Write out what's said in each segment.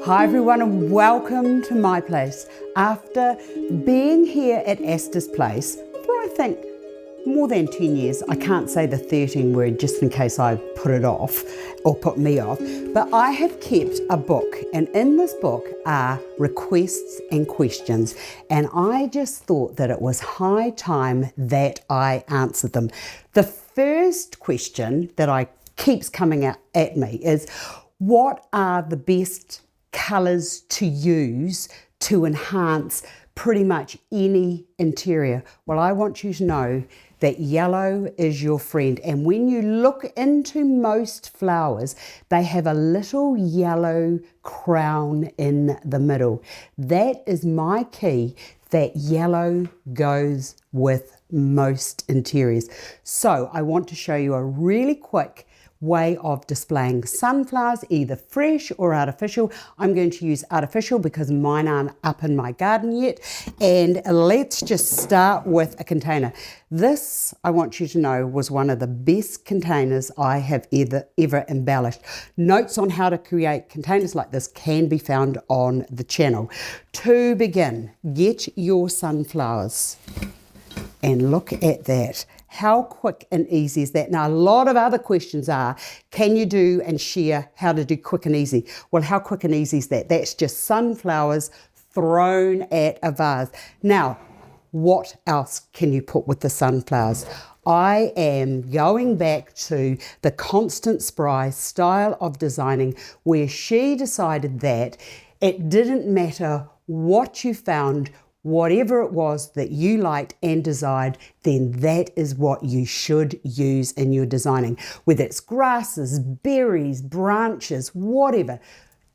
Hi everyone and welcome to my place. After being here at Astar's place for I think more than 10 years, I can't say the 13 word just in case I put it off or put me off, but I have kept a book, and in this book are requests and questions, and I just thought that it was high time that I answered them. The first question that keeps coming out at me is, what are the best colours to use to enhance pretty much any interior? Well, I want you to know that yellow is your friend, and when you look into most flowers, they have a little yellow crown in the middle. That is my key, that yellow goes with most interiors. So I want to show you a really quick way of displaying sunflowers, either fresh or artificial. I'm going to use artificial because mine aren't up in my garden yet. And let's just start with a container. This, I want you to know, was one of the best containers I have ever embellished. Notes on how to create containers like this can be found on the channel. To begin, get your sunflowers and look at that. How quick and easy is that? Now, a lot of other questions are, can you do and share how to do quick and easy? Well, how quick and easy is that? That's just sunflowers thrown at a vase. Now, what else can you put with the sunflowers? I am going back to the Constant Spry style of designing, where she decided that it didn't matter what you found, whatever it was that you liked and desired, then that is what you should use in your designing. Whether it's grasses, berries, branches, whatever,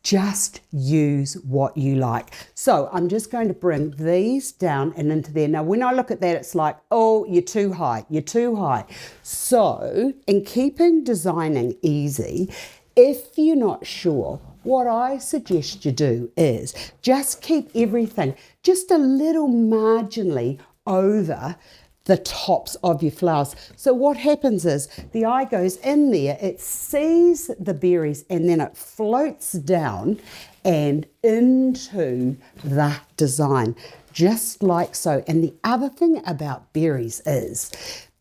just use what you like. So I'm just going to bring these down and into there. Now, when I look at that, it's like, oh, you're too high, you're too high. So in keeping designing easy, if you're not sure, what I suggest you do is just keep everything just a little marginally over the tops of your flowers. So what happens is the eye goes in there, it sees the berries, and then it floats down and into the design, just like so. And the other thing about berries is,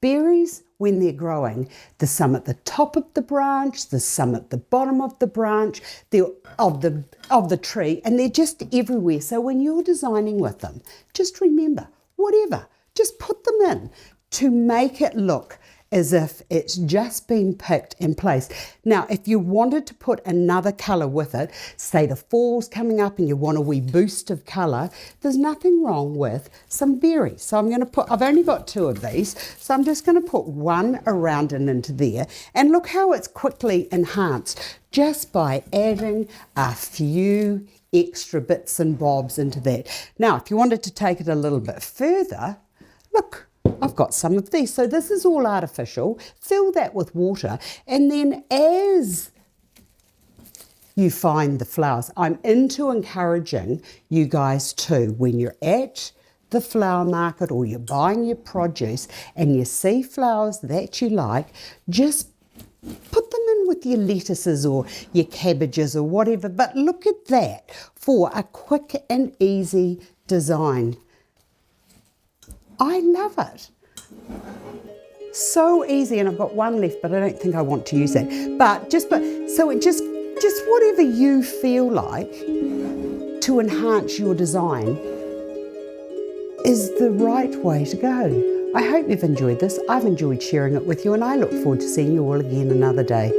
berries, when they're growing, there's some at the top of the branch, there's some at the bottom of the branch, of the tree, and they're just everywhere. So when you're designing with them, just remember, whatever, just put them in to make it look as if it's just been picked and placed. Now, if you wanted to put another colour with it, say the fall's coming up and you want a wee boost of colour, there's nothing wrong with some berries. So I'm going to put, I've only got 2 of these, so I'm just going to put one around and into there, and look how it's quickly enhanced just by adding a few extra bits and bobs into that. Now, if you wanted to take it a little bit further, look, I've got some of these. So this is all artificial. Fill that with water. And then as you find the flowers, I'm into encouraging you guys too, when you're at the flower market or you're buying your produce and you see flowers that you like, just put them in with your lettuces or your cabbages or whatever. But look at that for a quick and easy design. I love it. So easy, and I've got one left, but I don't think I want to use that. So it just whatever you feel like to enhance your design is the right way to go. I hope you've enjoyed this. I've enjoyed sharing it with you, and I look forward to seeing you all again another day.